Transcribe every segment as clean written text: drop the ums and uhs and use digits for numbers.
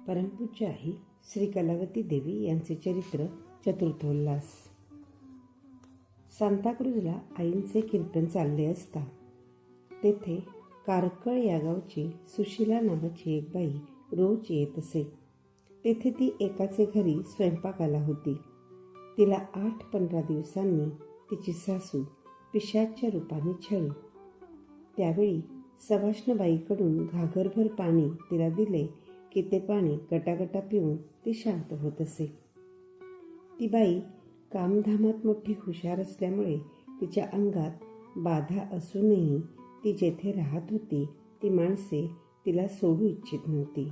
परमपूज्य आई श्री कलावती देवी यांचे चरित्र चतुर्थोल्लास. सांताक्रूजला आईंचे कीर्तन चालले असता तेथे कारकळ या गावची सुशीला नावाची एक बाई रोज येत असे. तेथे ती एकाचे घरी स्वयंपाकाला होती. तिला 8-15 दिवसांनी तिची सासू पिशाच्च्या रूपाने छळली. त्यावेळी सवाष्णबाईकडून घागरभर पाणी तिला दिले की ते पाणी गटागटा पिऊन ती शांत होत असे. ती बाई कामधामात मोठी हुशार असल्यामुळे तिच्या अंगात बाधा असूनही ती जेथे राहत होती ती माणसे तिला सोडू इच्छित नव्हती.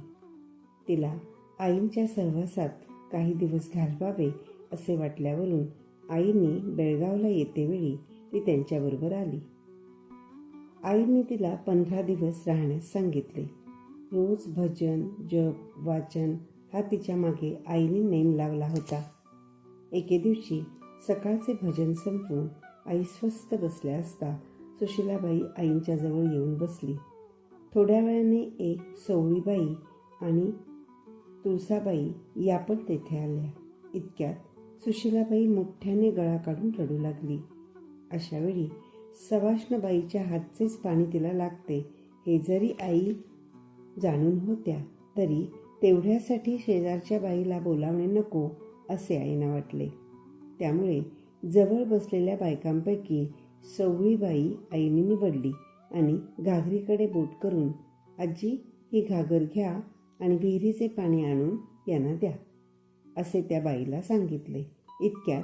तिला आईंच्या सहवासात काही दिवस घालवावे असे वाटल्यावरून आईने बेळगावला येतेवेळी ती त्यांच्याबरोबर आली. आईने तिला 15 दिवस राहण्यास सांगितले. रोज भजन, जप, वाचन हा तिच्या मागे आईने नेम लावला होता. एके दिवशी सकाळचे भजन संपवून आई स्वस्थ बसल्या असता सुशीलाबाई आईंच्या जवळ येऊन बसली. थोड्या वेळाने एक सवळीबाई आणि तुळसाबाई या पण तेथे आल्या. इतक्यात सुशीलाबाई मोठ्याने गळा काढून रडू लागली. अशावेळी सवाष्णबाईच्या हातचेच पाणी तिला लागते हे जरी आई जाणून होत्या तरी तेवढ्यासाठी शेजारच्या बाईला बोलावणे नको असे आईना वाटले. त्यामुळे जवळ बसलेल्या बायकांपैकी सवळीबाई आईने निवडली आणि घागरीकडे बोट करून, आजी ही घागर घ्या आणि विहिरीचे पाणी आणून यांना द्या असे त्या बाईला सांगितले. इतक्यात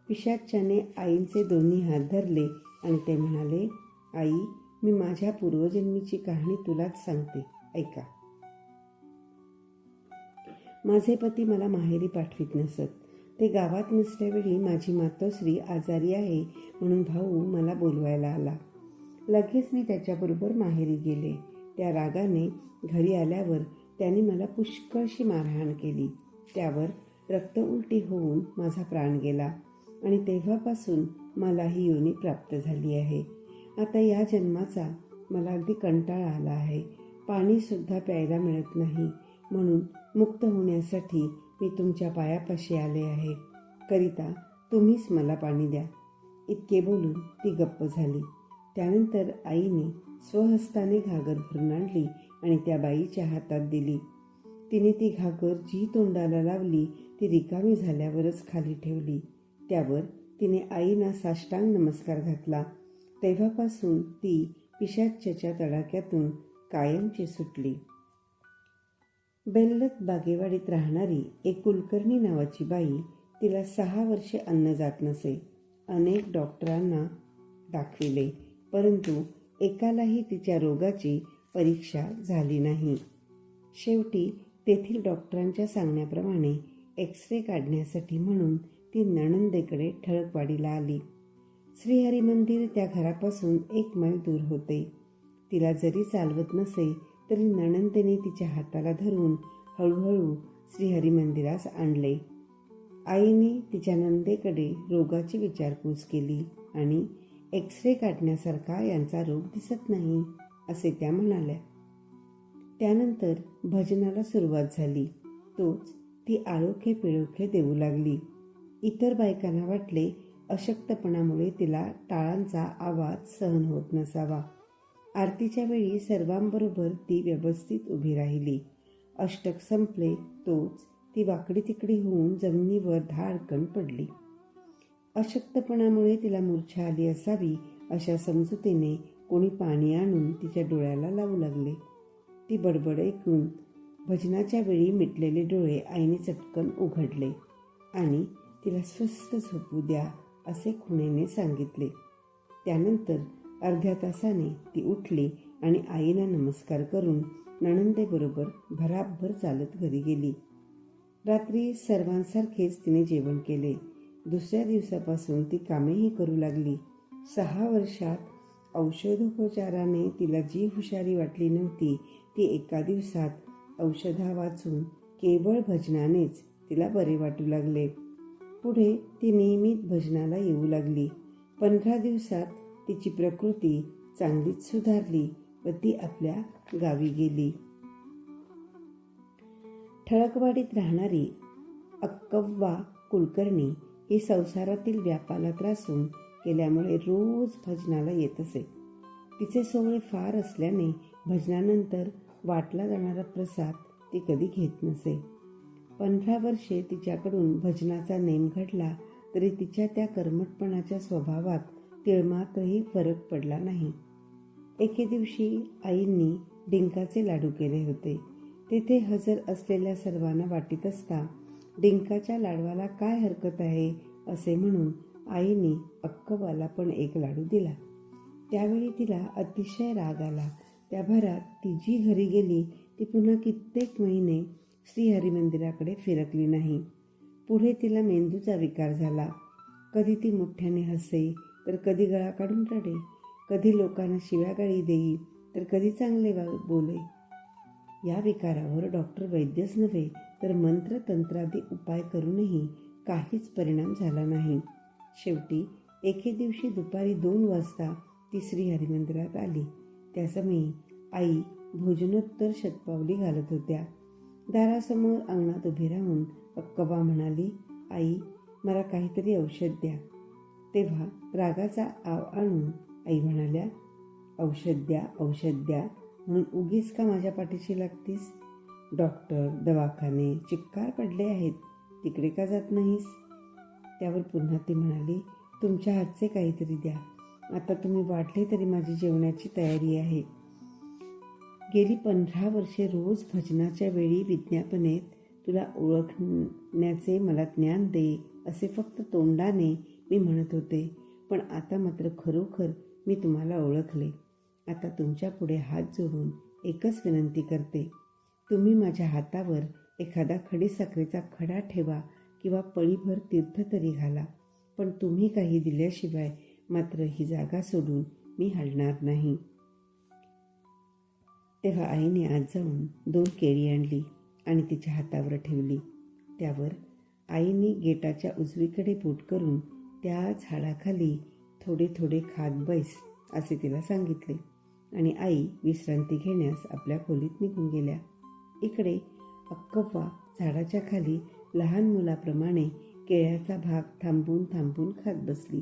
पिशाच्याने आईंचे दोन्ही हात धरले आणि ते म्हणाले, आई मी माझ्या पूर्वजन्मीची कहाणी तुलाच सांगते, ऐका. माझे पती मला माहेरी पाठवीत नसत. ते गावात नसल्यावेळी माझी मातोश्री आजारी आहे म्हणून भाऊ मला बोलवायला आला. लगेच मी त्याच्याबरोबर माहेरी गेले. त्या रागाने घरी आल्यावर त्याने मला पुष्कळशी मारहाण केली. त्यावर रक्त उलटी होऊन माझा प्राण गेला आणि तेव्हापासून मला ही योनी प्राप्त झाली आहे. आता या जन्माचा मला अगदी कंटाळा आला आहे. पाणीसुद्धा प्यायला मिळत नाही. म्हणून मुक्त होण्यासाठी मी तुमच्या पायापाशी आले आहे. करिता तुम्हीच मला पाणी द्या. इतके बोलून ती गप्प झाली. त्यानंतर आईने स्वहस्ताने घागर भरून आणली आणि त्या बाईच्या हातात दिली. तिने ती घागर जी तोंडाला लावली ती रिकामी झाल्यावरच खाली ठेवली. त्यावर तिने आईना साष्टांग नमस्कार घातला. तेव्हापासून ती पिशाच्याच्या तडाख्यातून कायमची सुटली. बेल्लत बागेवाडीत राहणारी एक कुलकर्णी नावाची बाई, तिला 6 वर्षे अन्न जात नसे. अनेक डॉक्टरांना दाखविले परंतु एकालाही तिच्या रोगाची परीक्षा झाली नाही. शेवटी तेथील डॉक्टरांच्या सांगण्याप्रमाणे एक्सरे काढण्यासाठी म्हणून ती नणंदेकडे ठळकवाडीला आली. श्रीहरी मंदिर त्या घरापासून 1 मैल दूर होते. तिला जरी चालवत नसे तरी नणंदेने तिच्या हाताला धरून हळूहळू श्रीहरी मंदिरास आणले. आईने तिच्या नंदेकडे रोगाची विचारपूस केली आणि एक्सरे काढण्यासारखा यांचा रोग दिसत नाही असे त्या म्हणाल्या. त्यानंतर भजनाला सुरुवात झाली. तोच ती आळोखे पिळोखे देऊ लागली. इतर बायकांना वाटले अशक्तपणामुळे तिला टाळांचा आवाज सहन होत नसावा. आरतीच्या वेळी सर्वांबरोबर ती व्यवस्थित उभी राहिली. अष्टक संपले तोच ती वाकडी तिकडी होऊन जमिनीवर धाडकन पडली. अशक्तपणामुळे तिला मूर्छा आली असावी अशा समजुतीने कोणी पाणी आणून तिच्या डोळ्याला लावू लागले. ती बडबड ऐकून भजनाच्या वेळी मिटलेले डोळे आईने चटकन उघडले आणि तिला स्वस्थ झोपू द्या असे खुणेने सांगितले. त्यानंतर अर्ध्या तासाने ती उठली आणि आईला नमस्कार करून नणंदेबरोबर भराभर चालत घरी गेली. रात्री सर्वांसारखेच तिने जेवण केले. दुसऱ्या दिवसापासून ती कामेही करू लागली. 6 वर्षात औषधोपचाराने तिला जी हुशारी वाटली नव्हती ती एका दिवसात औषधा वाचून केवळ भजनानेच तिला बरे वाटू लागले. पुढे ती नियमित भजनाला येऊ लागली. 15 दिवसात तिची प्रकृती चांगलीच सुधारली व ती आपल्या गावी गेली. ठळकवाडीत राहणारी अक्कव्वा कुलकर्णी ही संसारातील व्यापाला त्रासून केल्यामुळे रोज भजनाला येत असे. तिचे सोहळे फार असल्याने भजनानंतर वाटला जाणारा प्रसाद ती कधी घेत नसे. 15 वर्षे तिच्याकडून भजनाचा नेम घडला तरी तिच्या त्या कर्मठपणाच्या स्वभावात तिळमात्रही फरक पडला नाही. एके दिवशी आईंनी डिंकाचे लाडू केले होते. तेथे हजर असलेल्या सर्वांना वाटीत असता डिंकाच्या लाडवाला काय हरकत आहे असे म्हणून आईने अक्कव्वाला पण एक लाडू दिला. त्यावेळी तिला अतिशय राग आला. त्या भरात ती जी घरी गेली ती पुन्हा कित्येक महिने श्रीहरिमंदिराकडे फिरकली नाही. पुढे तिला मेंदूचा विकार झाला. कधी ती मोठ्याने हसे तर कधी गळा काढून रडे, कधी लोकांना शिव्यागाळी देई तर कधी चांगले बोले. या विकारावर डॉक्टर वैद्यच नव्हे तर मंत्रतंत्रादी उपाय करूनही काहीच परिणाम झाला नाही. शेवटी एके दिवशी दुपारी 2 वाजता ती श्रीहरिमंदिरात आली. त्या समयी आई भोजनोत्तर शतपावली घालत होत्या. दारासमोर अंगणात उभी राहून अक्कव्वा म्हणाली, आई, मला काहीतरी औषध द्या. तेव्हा रागाचा आव आणून आई म्हणाल्या, औषध द्या औषध द्या म्हणून उगीच का माझ्या पाठीशी लागतीस? डॉक्टर, दवाखाने चिक्कार पडले आहेत, तिकडे का जात नाहीस? त्यावर पुन्हा ती म्हणाली, तुमच्या हातचे काहीतरी द्या. आता तुम्ही वाढले तरी माझी जेवणाची तयारी आहे. गेली 15 वर्षे रोज भजनाच्या वेळी विज्ञापनेत तुला ओळखण्याचे मला ज्ञान दे असे फक्त तोंडाने मी म्हणत होते. पण आता मात्र खरोखर मी तुम्हाला ओळखले. आता तुमच्या पुढे हात जोडून एकच विनंती करते. तुम्ही माझ्या हातावर एखादा खडीसाखरेचा खडा ठेवा किंवा पळीभर तीर्थ तरी घाला. पण तुम्ही काही दिल्याशिवाय मात्र ही जागा सोडून मी हलणार नाही. तेव्हा आईने आत जाऊन 2 केळी आणली आणि तिच्या हातावर ठेवली. त्यावर आईने गेटाच्या उजवीकडे बोट करून त्या झाडाखाली थोडे थोडे खात बैस असे तिला सांगितले आणि आई विश्रांती घेण्यास आपल्या खोलीत निघून गेल्या. इकडे अक्कव्वा झाडाच्या खाली लहान मुलाप्रमाणे केळ्याचा भाग थांबून थांबून खात बसली.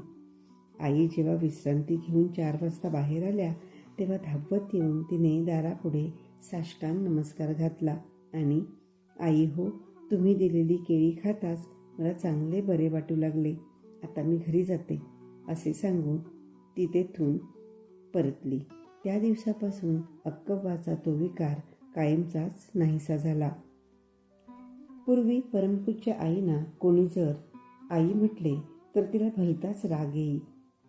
आई जेव्हा विश्रांती घेऊन 4 वाजता बाहेर आल्या तेव्हा धावत येऊन तिने दारापुढे साष्टांग नमस्कार घातला आणि आई हो, तुम्ही दिलेली केळी खाताच मला चांगले बरे वाटू लागले. आता मी घरी जाते असे सांगून ती तेथून परतली. त्या दिवसापासून अक्कव्वाचा तो विकार कायमचाच नाहीसा झाला. पूर्वी परमपूज्य आईना कोणी जर आई म्हटले तर तिला भलताच राग येई.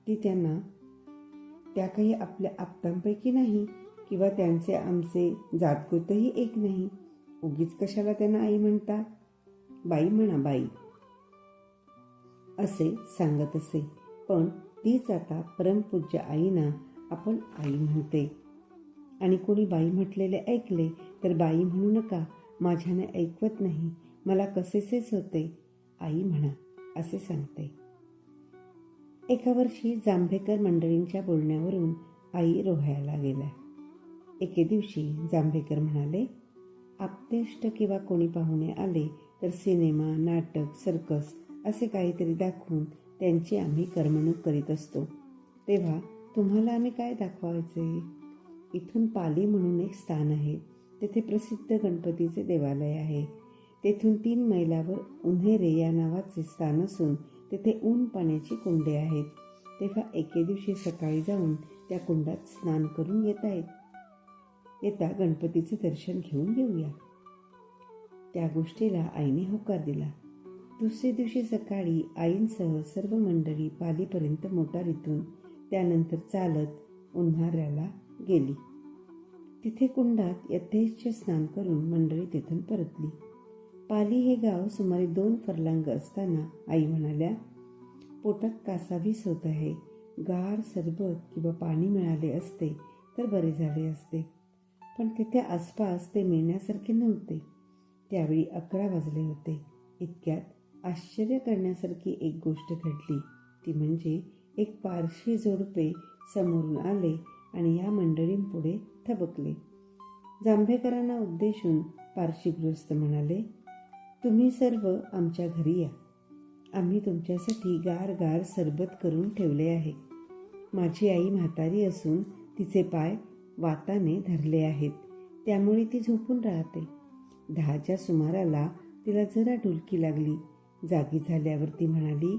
ती त्यांना त्या काही आपल्या आप्तांपैकी नाही किंवा त्यांचे आमचे जातगोतही एक नाही. उगीच कशाला त्यांना आई म्हणता? बाई म्हणा बाई असे सांगत असे. पण तीच आता परमपूज्य आईना आपण आई म्हणते. आणि कोणी बाई म्हटलेले ऐकले तर बाई म्हणू नका, माझ्याने ऐकवत नाही, मला कसेसेच होते, आई म्हणा असे सांगते. एका वर्षी जांभेकर मंडळींच्या बोलण्यावरून आई रोह्याला गेल्या. एके दिवशी जांभेकर म्हणाले, आप्तेष्ट किंवा कोणी पाहुणे आले तर सिनेमा, नाटक, सर्कस असे काहीतरी दाखवून त्यांची आम्ही करमणूक करीत असतो. तेव्हा तुम्हाला आम्ही काय दाखवायचे? इथून पाली म्हणून एक स्थान आहे. तेथे प्रसिद्ध गणपतीचे देवालय आहे. तेथून 3 मैलावर उन्हेरे या नावाचे स्थान असून तेथे ऊन पाण्याची कुंडे आहेत. तेव्हा एके दिवशी सकाळी जाऊन त्या कुंडात स्नान करून येता गणपतीचे दर्शन घेऊन येऊया. त्या गोष्टीला आईने होकार दिला. दुसरे दिवशी सकाळी आईंसह सर्व मंडळी पालीपर्यंत मोटारीतून, त्यानंतर चालत उन्हाऱ्याला गेली. तिथे कुंडात यथेच्छ स्नान करून मंडळी तिथून परतली. पाली हे गाव सुमारे 2 फर्लांग असताना आई म्हणाल्या, पोटात कासावीस होत आहे. गार सरबत किंवा पाणी मिळाले असते तर बरे झाले असते. पण तिथे आसपास ते मिळण्यासारखे नव्हते. त्यावेळी 11 वाजले होते. इतक्यात आश्चर्य करण्यासारखी एक गोष्ट घडली. ती म्हणजे एक पारशी जोडपे समोरून आले आणि या मंडळींपुढे थबकले. जांभेकरांना उद्देशून पारशी गृहस्थ म्हणाले, तुम्ही सर्व आमच्या घरी या. आम्ही तुमच्यासाठी गार गार सरबत करून ठेवले आहे. माझी आई म्हातारी असून तिचे पाय वाताने धरले आहेत, त्यामुळे ती झोपून राहते. 10च्या सुमाराला तिला जरा डुलकी लागली. जागी झाल्यावर ती म्हणाली,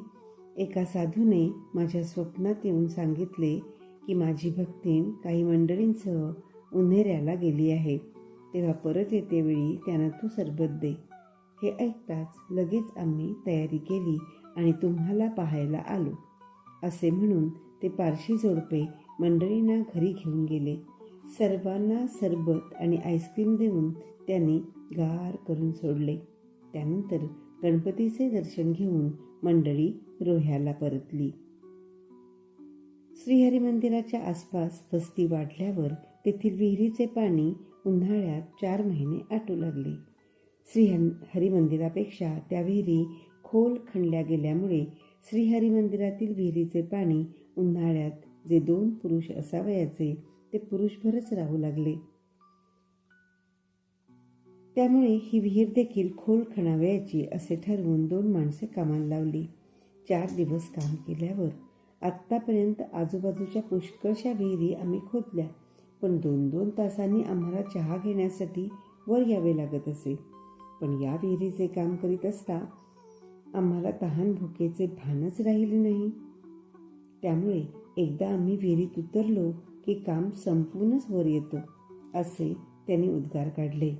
एका साधूने माझ्या स्वप्नात येऊन सांगितले की माझी भक्तीण काही मंडळींसह उन्हेऱ्याला गेली आहे. तेव्हा परत येतेवेळी त्यांना तू सरबत दे. हे ऐकताच लगेच आम्ही तयारी केली आणि तुम्हाला पाहायला आलो. असे म्हणून ते पारशी जोडपे मंडळींना घरी घेऊन गेले. सर्वांना सरबत आणि आईस्क्रीम देऊन त्यांनी गार करून सोडले. त्यानंतर गणपतीचे दर्शन घेऊन मंडळी रोह्याला परतली. श्रीहरी मंदिराच्या आसपास वस्ती वाढल्यावर तेथील विहिरीचे पाणी उन्हाळ्यात 4 महिने आटू लागले. श्रीहरी मंदिरापेक्षा त्या विहिरी खोल खणल्या गेल्यामुळे श्रीहरी मंदिरातील विहिरीचे पाणी उन्हाळ्यात जे 2 पुरुष असावयाचे ते पुरुषभरच राहू लागले. त्यामुळे ही विहीर देखील खोल खणावयाची असे ठरवून 2 माणसे कामाला लावली. 4 दिवस काम केल्यावर आत्तापर्यंत आजूबाजूच्या पुष्कळशा विहिरी आम्ही खोदल्या, पण 2-2 तासांनी आम्हाला चहा घेण्यासाठी वर यावे लागत असे. पण या विहिरीचे काम करीत असता आम्हाला तहान भुकेचे भानच राहिले नाही. त्यामुळे एकदा आम्ही विहिरीत उतरलो की काम संपूनच वर येतो, असे त्यांनी उद्गार काढले.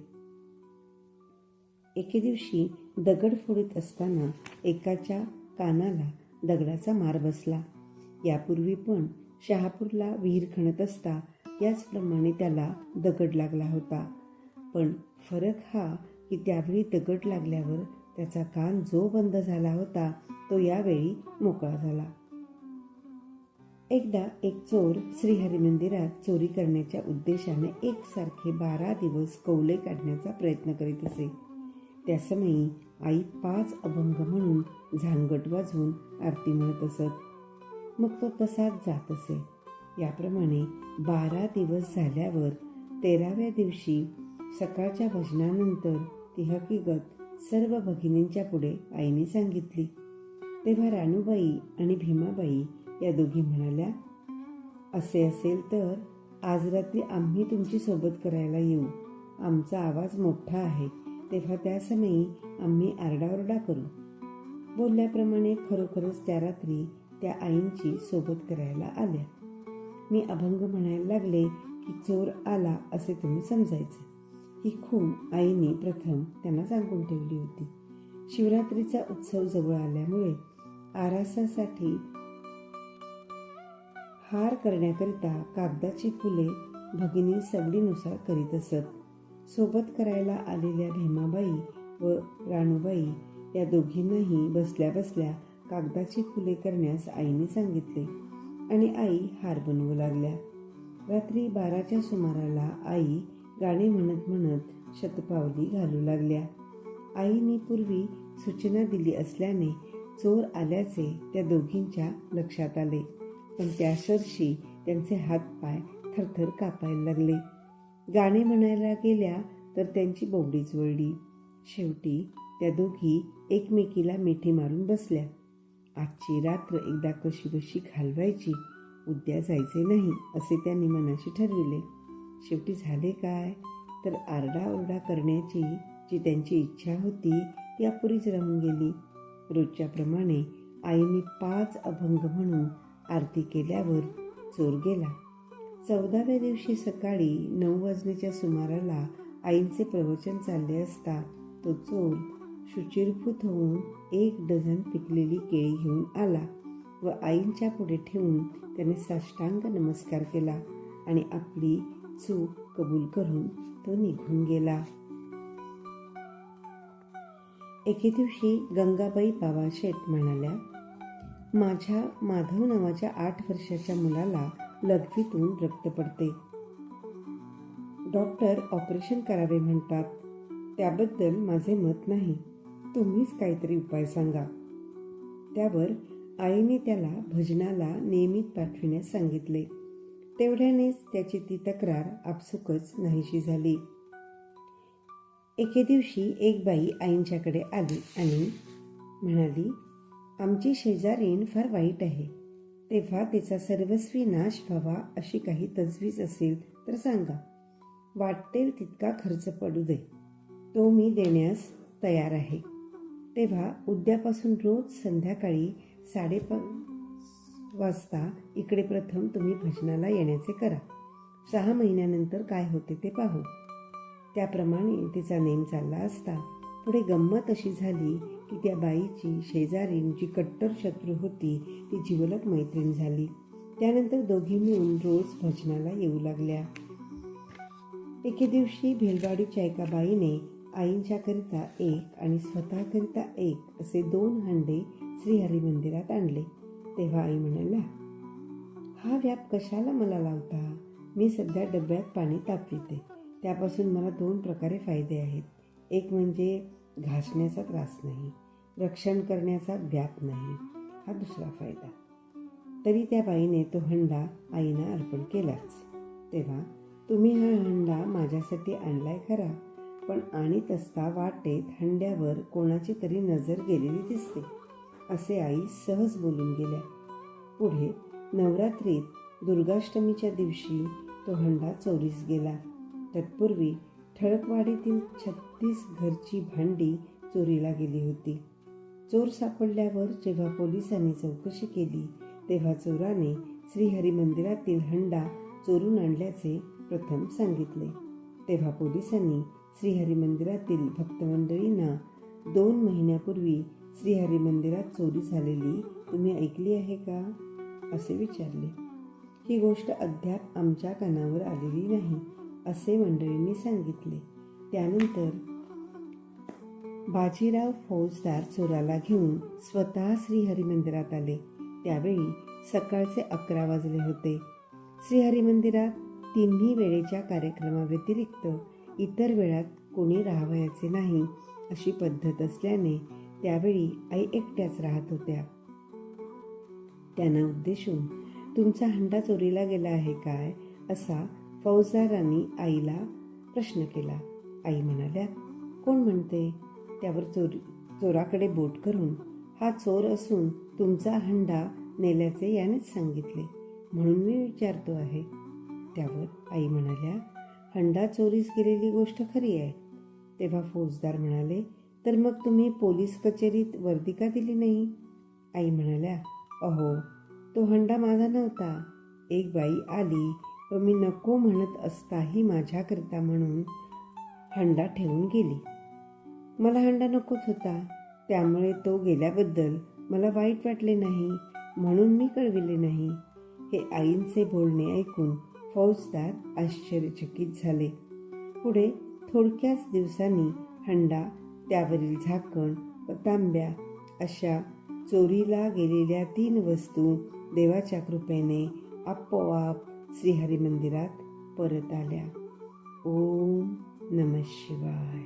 एके दिवशी दगड फोडीत असताना एकाच्या कानाला दगडाचा मार बसला. यापूर्वी पण शहापूरला विहीर खणत असता याचप्रमाणे त्याला दगड लागला होता. पण फरक हा की त्यावेळी दगड लागल्यावर त्याचा कान जो बंद झाला होता तो यावेळी मोकळा झाला. एकदा एक चोर श्रीहरी मंदिरात चोरी करण्याच्या उद्देशाने एकसारखे 12 दिवस कौले काढण्याचा प्रयत्न करीत असे. त्यासमयी आई 5 अभंग म्हणून झांगट वाजवून आरती म्हणत असत. मग तो तसाच जात असे. याप्रमाणे 12 दिवस झाल्यावर 13व्या दिवशी सकाळच्या भजनानंतर ती हकीकत सर्व भगिनींच्या पुढे आईने सांगितली. तेव्हा रानूबाई आणि भीमाबाई या दोघी म्हणाल्या, असे असेल तर आज रात्री आम्ही तुमची सोबत करायला येऊ. आमचा आवाज मोठा आहे, तेव्हा त्यासमयी आम्ही आरडाओरडा करू. बोलल्याप्रमाणे खरोखरच त्या रात्री त्या आईंची सोबत करायला आल्या. मी अभंग म्हणायला लागले की चोर आला असे तुम्ही समजायचे. ही खूण आईने प्रथम त्यांना सांगून ठेवली होती. शिवरात्रीचा उत्सव जवळ आल्यामुळे आरासासाठी हार करण्याकरिता कागदाची फुले भगिनी सवडीनुसार करीत असत. सोबत करायला आलेल्या भीमाबाई व राणूबाई या दोघींनाही बसल्या बसल्या कागदाची फुले करण्यास आईने सांगितले आणि आई हार बनवू लागल्या. रात्री 12च्या सुमाराला आई गाणे म्हणत म्हणत शतपावली घालू लागल्या. आईने पूर्वी सूचना दिली असल्याने चोर आल्याचे त्या दोघींच्या लक्षात आले, पण त्यासरशी त्यांचे हातपाय थरथर कापायला लागले. गाणे म्हणायला गेल्या तर त्यांची बोबडीच वळली. शेवटी त्या दोघी एकमेकीला मिठी मारून बसल्या. आजची रात्र एकदा कशीबशी घालवायची, उद्या जायचे नाही असे त्यांनी मनाशी ठरविले. शेवटी झाले काय तर आरडाओरडा करण्याची जी त्यांची इच्छा होती ती अपुरीच राहून गेली. रोजच्याप्रमाणे आईने 5 अभंग म्हणून आरती केल्यावर चोर गेला. 14व्या दिवशी सकाळी 9 वाजण्याच्या सुमाराला आईंचे प्रवचन चालले असता तो चोर शुचिर्भूत होऊन 1 डझन पिकलेली केळी घेऊन आला व आईंच्या पुढे ठेवून त्याने साष्टांग नमस्कार केला आणि आपली चूक कबूल करून तो निघून गेला. एके दिवशी गंगाबाई पावाशेठ म्हणाल्या, माझ्या माधव नावाच्या 8 वर्षाच्या मुलाला लघवीतून रक्त पडते. डॉक्टर ऑपरेशन करावे म्हणतात. त्याबद्दल माझे मत नाही. तुम्हीच काहीतरी उपाय सांगा. त्यावर आईने त्याला भजनाला नियमित पाठविण्यास सांगितले. तेवढ्यानेच त्याची ती तक्रार आपसुकच नाहीशी झाली. एके दिवशी एक बाई आईंच्याकडे आली आणि म्हणाली, आमची शेजारीण फार वाईट आहे. तेव्हा तिचा सर्वस्वी नाश व्हावा अशी काही तजवीज असेल तर सांगा. वाटेल तितका खर्च पडू दे, तो मी देण्यास तयार आहे. तेव्हा उद्यापासून रोज संध्याकाळी 5:30 वाजता इकडे प्रथम तुम्ही भजनाला येण्याचे करा. 6 महिन्यानंतर काय होते ते पाहू. त्याप्रमाणे तिचा नेम चालला असता पुढे गंमत अशी झाली की त्या बाईची शेजारीण जी कट्टर शत्रू होती ती जिवलग मैत्रीण झाली. त्यानंतर दोघी मिळून रोज भजनाला येऊ लागल्या. एके दिवशी भेलवाडीच्या एका बाईने आईंच्याकरिता एक आणि स्वतःकरिता एक असे 2 हंडे श्रीहरी मंदिरात आणले. तेव्हा आई म्हणाल्या, हा व्याप कशाला मला लावता? मी सध्या डब्यात पाणी तापविते. त्यापासून मला 2 प्रकारे फायदे आहेत. एक म्हणजे घासण्याचा त्रास नाही, रक्षण करण्याचा व्याप नाही, हा दुसरा फायदा. तरी त्या बाईने तो हंडा आईना अर्पण केलाच. तेव्हा तुम्ही हा हंडा माझ्यासाठी आणलाय खरा, पण आणीत असता वाटेत हंड्यावर कोणाची तरी नजर गेलेली दिसते, असे आई सहज बोलून गेल्या. पुढे नवरात्रीत दुर्गाष्टमीच्या दिवशी तो हंडा चोरीस गेला. तत्पूर्वी ठळकवाडीतील 36 घरची भांडी चोरीला गेली होती. चोर सापडल्यावर जेव्हा पोलिसांनी चौकशी केली तेव्हा चोराने श्रीहरी मंदिरातील हंडा चोरून आणल्याचे प्रथम सांगितले. तेव्हा पोलिसांनी श्रीहरी मंदिरातील भक्तमंडळींना 2 महिन्यापूर्वी श्रीहरी मंदिरात चोरी झालेली तुम्ही ऐकली आहे का असे विचारले. ही गोष्ट अद्याप आमच्या कानावर आलेली नाही असे मंडळींनी सांगितले. त्यानंतर बाजीराव फौजदार चोराला घेऊन स्वतः श्रीहरी मंदिरात आले. त्यावेळी सकाळचे 11 वाजले होते. श्रीहरी मंदिरात 3 वेळेच्या कार्यक्रमाव्यतिरिक्त इतर वेळात कोणी राहावयाचे नाही अशी पद्धत असल्याने त्यावेळी आई एकट्याच राहत होत्या. त्यांना उद्देशून तुमचा हंडा चोरीला गेला आहे काय असा फौजदारांनी आईला प्रश्न केला. आई म्हणाल्या, कोण म्हणते? त्यावर चोराकडे बोट करून, हा चोर असून तुमचा हंडा नेल्याचे यानेच सांगितले, म्हणून मी विचारतो आहे. त्यावर आई म्हणाल्या, हंडा चोरीस गेलेली गोष्ट खरी आहे. तेव्हा फौजदार म्हणाले, तर मग तुम्ही पोलीस कचेरीत वर्दी का दिली नाही? आई म्हणाल्या, अहो, तो हंडा माझा नव्हता. एक बाई आली व मी नको म्हणत असताही माझ्याकरिता म्हणून हंडा ठेवून गेली. मला हंडा नकोच होता, त्यामुळे तो गेल्याबद्दल मला वाईट वाटले नाही, म्हणून मी कळविले नाही. हे आईंचे बोलणे ऐकून फौजदार आश्चर्यचकित झाले. पुढे थोडक्याच दिवसांनी हंडा, त्यावरील झाकण व तांब्या अशा चोरीला गेलेल्या 3 वस्तू देवाच्या कृपेने आपोआप श्रीहरी मंदिरात परत आल्या. ओम नमः शिवाय.